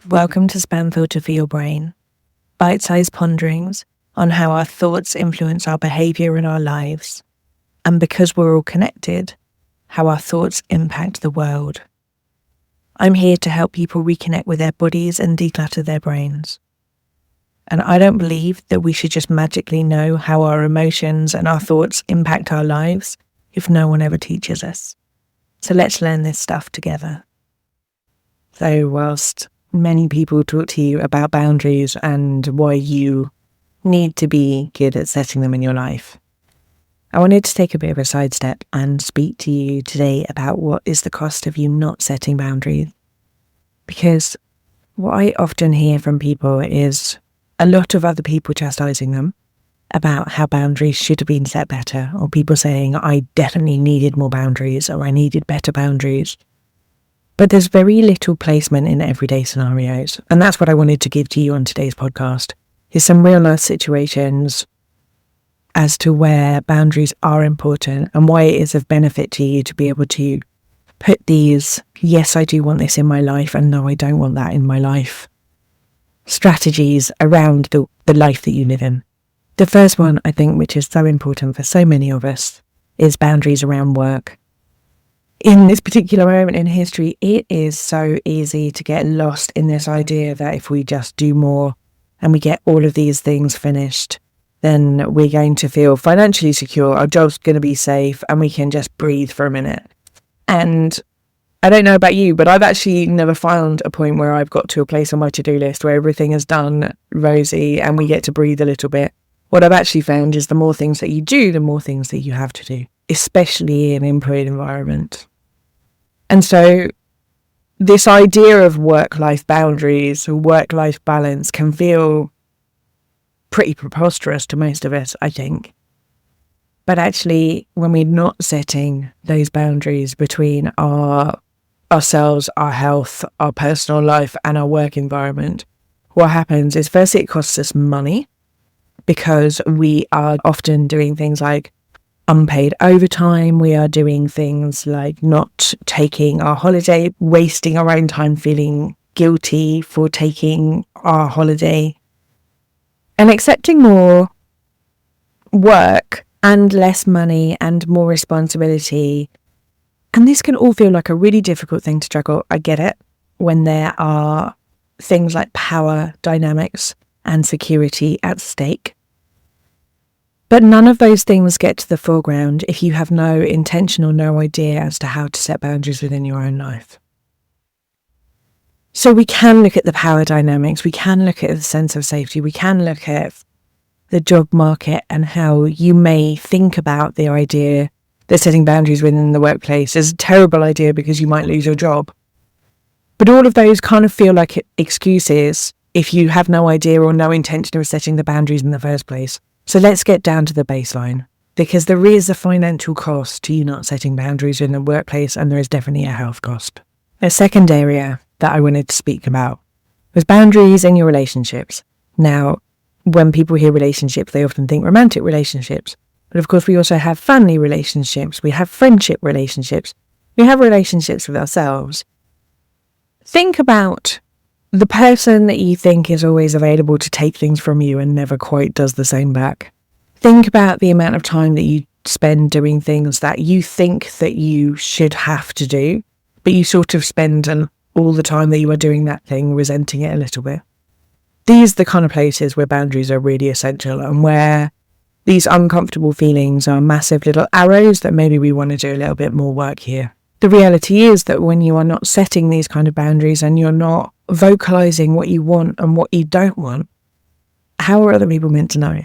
Welcome to Spam Filter for Your Brain, bite-sized ponderings on how our thoughts influence our behaviour in our lives, and because we're all connected, how our thoughts impact the world. I'm here to help people reconnect with their bodies and declutter their brains. And I don't believe that we should just magically know how our emotions and our thoughts impact our lives if no one ever teaches us. So let's learn this stuff together. So whilst many people talk to you about boundaries and why you need to be good at setting them in your life, I wanted to take a bit of a sidestep and speak to you today about what is the cost of you not setting boundaries. Because what I often hear from people is a lot of other people chastising them about how boundaries should have been set better, or people saying, I definitely needed more boundaries, or I needed better boundaries. But there's very little placement in everyday scenarios. And that's what I wanted to give to you on today's podcast, is some real life situations as to where boundaries are important and why it is of benefit to you to be able to put these, yes, I do want this in my life, and no, I don't want that in my life, strategies around the life that you live in. The first one, I think, which is so important for so many of us, is boundaries around work. In this particular moment in history, it is so easy to get lost in this idea that if we just do more and we get all of these things finished, then we're going to feel financially secure, our job's going to be safe, and we can just breathe for a minute. And I don't know about you, but I've actually never found a point where I've got to a place on my to-do list where everything is done rosy and we get to breathe a little bit. What I've actually found is the more things that you do, the more things that you have to do, especially in an employed environment. And so this idea of work-life boundaries or work-life balance can feel pretty preposterous to most of us, I think. But actually, when we're not setting those boundaries between ourselves, our health, our personal life, and our work environment, what happens is firstly it costs us money, because we are often doing things like unpaid overtime, we are doing things like not taking our holiday, wasting our own time feeling guilty for taking our holiday, and accepting more work and less money and more responsibility. And this can all feel like a really difficult thing to juggle. I get it, when there are things like power dynamics and security at stake. But none of those things get to the foreground if you have no intention or no idea as to how to set boundaries within your own life. So we can look at the power dynamics, we can look at the sense of safety, we can look at the job market and how you may think about the idea that setting boundaries within the workplace is a terrible idea because you might lose your job. But all of those kind of feel like excuses if you have no idea or no intention of setting the boundaries in the first place. So let's get down to the baseline, because there is a financial cost to you not setting boundaries in the workplace, and there is definitely a health cost. A second area that I wanted to speak about was boundaries in your relationships. Now, when people hear relationships, they often think romantic relationships. But of course, we also have family relationships, we have friendship relationships, we have relationships with ourselves. Think about the person that you think is always available to take things from you and never quite does the same back. Think about the amount of time that you spend doing things that you think that you should have to do, but you sort of spend all the time that you are doing that thing resenting it a little bit. These are the kind of places where boundaries are really essential, and where these uncomfortable feelings are massive little arrows that maybe we want to do a little bit more work here. The reality is that when you are not setting these kind of boundaries and you're not vocalizing what you want and what you don't want, how are other people meant to know?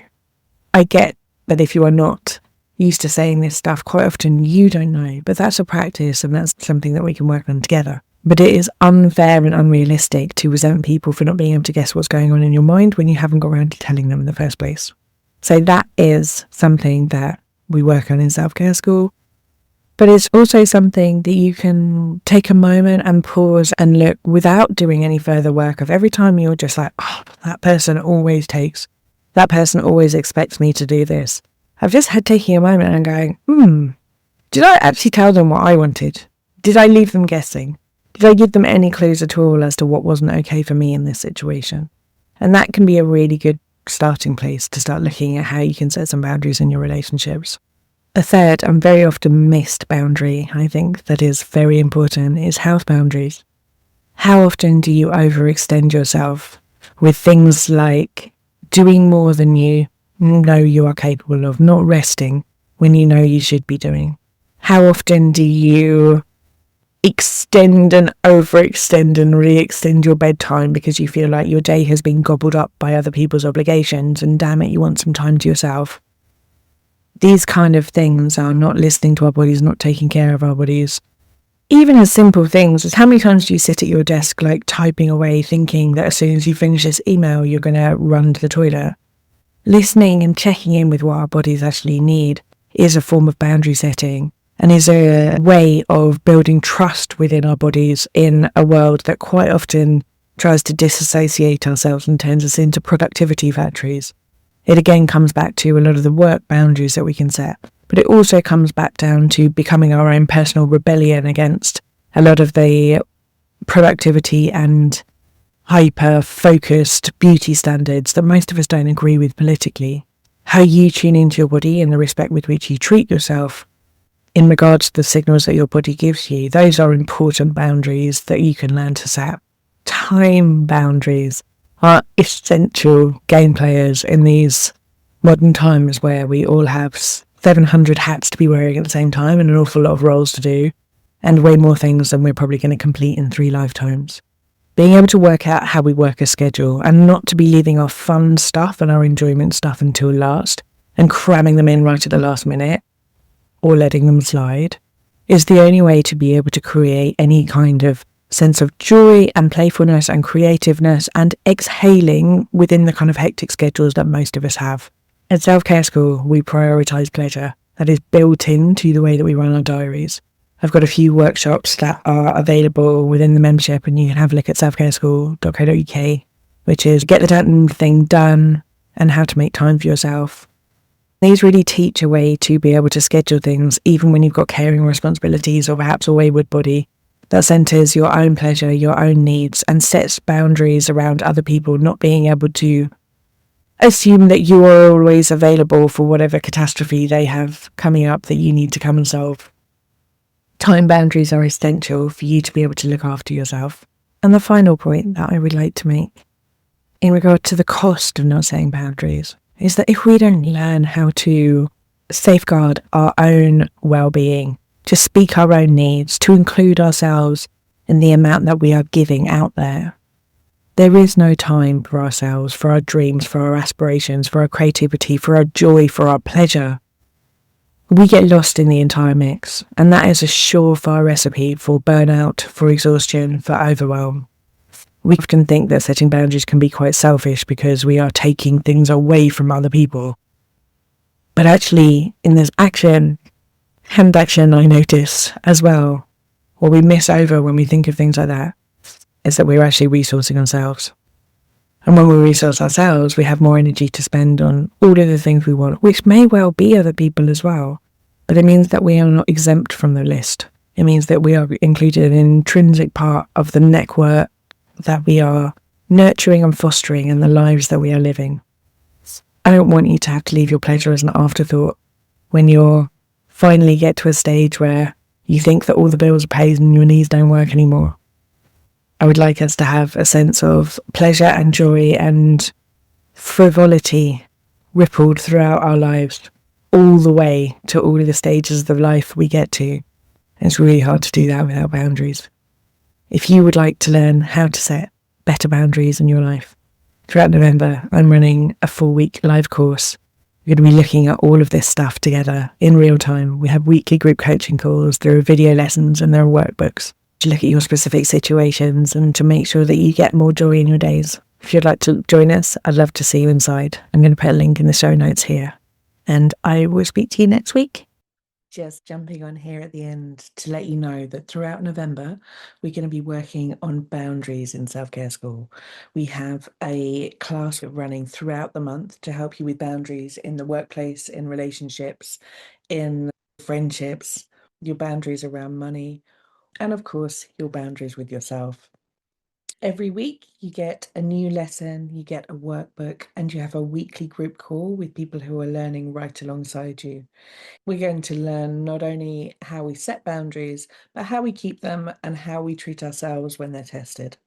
I get that if you are not used to saying this stuff, quite often you don't know, but that's a practice and that's something that we can work on together. But it is unfair and unrealistic to resent people for not being able to guess what's going on in your mind when you haven't got around to telling them in the first place. So that is something that we work on in self-care school. But it's also something that you can take a moment and pause and look without doing any further work of every time you're just like, oh, that person always expects me to do this. I've just had taking a moment and going, did I actually tell them what I wanted? Did I leave them guessing? Did I give them any clues at all as to what wasn't okay for me in this situation? And that can be a really good starting place to start looking at how you can set some boundaries in your relationships. A third and very often missed boundary, I think, that is very important is health boundaries. How often do you overextend yourself with things like doing more than you know you are capable of, not resting when you know you should be doing? How often do you extend and overextend and re-extend your bedtime because you feel like your day has been gobbled up by other people's obligations and damn it, you want some time to yourself? These kind of things are not listening to our bodies, not taking care of our bodies. Even as simple things as how many times do you sit at your desk like typing away thinking that as soon as you finish this email you're going to run to the toilet? Listening and checking in with what our bodies actually need is a form of boundary setting and is a way of building trust within our bodies in a world that quite often tries to disassociate ourselves and turns us into productivity factories. It again comes back to a lot of the work boundaries that we can set, but it also comes back down to becoming our own personal rebellion against a lot of the productivity and hyper-focused beauty standards that most of us don't agree with politically. How you tune into your body and the respect with which you treat yourself in regards to the signals that your body gives you, those are important boundaries that you can learn to set. Time boundaries are essential game players in these modern times where we all have 700 hats to be wearing at the same time and an awful lot of roles to do, and way more things than we're probably going to complete in 3 lifetimes. Being able to work out how we work a schedule and not to be leaving our fun stuff and our enjoyment stuff until last and cramming them in right at the last minute or letting them slide is the only way to be able to create any kind of sense of joy and playfulness and creativeness and exhaling within the kind of hectic schedules that most of us have. At Self-Care School, we prioritise pleasure. That is built into the way that we run our diaries. I've got a few workshops that are available within the membership, and you can have a look at selfcareschool.co.uk, which is get the damn thing done and how to make time for yourself. These really teach a way to be able to schedule things even when you've got caring responsibilities or perhaps a wayward body that centres your own pleasure, your own needs, and sets boundaries around other people not being able to assume that you are always available for whatever catastrophe they have coming up that you need to come and solve. Time boundaries are essential for you to be able to look after yourself. And the final point that I would like to make in regard to the cost of not setting boundaries is that if we don't learn how to safeguard our own well-being, to speak our own needs, to include ourselves in the amount that we are giving out there, there is no time for ourselves, for our dreams, for our aspirations, for our creativity, for our joy, for our pleasure. We get lost in the entire mix, and that is a surefire recipe for burnout, for exhaustion, for overwhelm. We often think that setting boundaries can be quite selfish because we are taking things away from other people. But actually, in this action, hand action, I notice as well, what we miss over when we think of things like that, is that we're actually resourcing ourselves. And when we resource ourselves, we have more energy to spend on all of the things we want, which may well be other people as well. But it means that we are not exempt from the list. It means that we are included in an intrinsic part of the network that we are nurturing and fostering in the lives that we are living. I don't want you to have to leave your pleasure as an afterthought when you finally get to a stage where you think that all the bills are paid and your knees don't work anymore. I would like us to have a sense of pleasure and joy and frivolity rippled throughout our lives, all the way to all of the stages of life we get to. And it's really hard to do that without boundaries. If you would like to learn how to set better boundaries in your life, throughout November, I'm running a 4-week live course. We're going to be looking at all of this stuff together in real time. We have weekly group coaching calls, there are video lessons, and there are workbooks to look at your specific situations and to make sure that you get more joy in your days. If you'd like to join us, I'd love to see you inside. I'm going to put a link in the show notes here. And I will speak to you next week. Just jumping on here at the end to let you know that throughout November, we're going to be working on boundaries in Self-Care School. We have a class running throughout the month to help you with boundaries in the workplace, in relationships, in friendships, your boundaries around money, and of course, your boundaries with yourself. Every week, you get a new lesson, you get a workbook, and you have a weekly group call with people who are learning right alongside you. We're going to learn not only how we set boundaries, but how we keep them and how we treat ourselves when they're tested.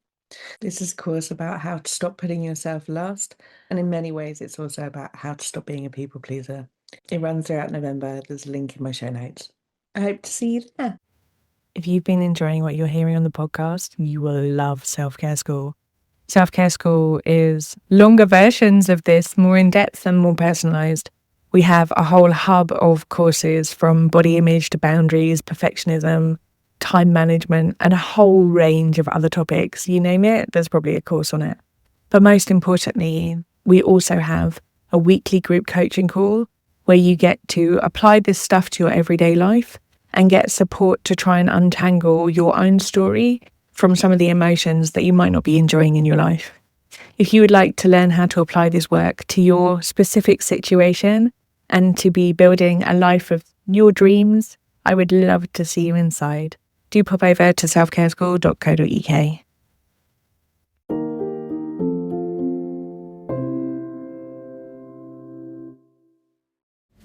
This is, of course, about how to stop putting yourself last, and in many ways, it's also about how to stop being a people pleaser. It runs throughout November. There's a link in my show notes. I hope to see you there. If you've been enjoying what you're hearing on the podcast, you will love Self-Care School. Self-Care School is longer versions of this, more in-depth and more personalized. We have a whole hub of courses from body image to boundaries, perfectionism, time management, and a whole range of other topics. You name it, there's probably a course on it. But most importantly, we also have a weekly group coaching call where you get to apply this stuff to your everyday life and get support to try and untangle your own story from some of the emotions that you might not be enjoying in your life. If you would like to learn how to apply this work to your specific situation and to be building a life of your dreams, I would love to see you inside. Do pop over to selfcareschool.co.uk.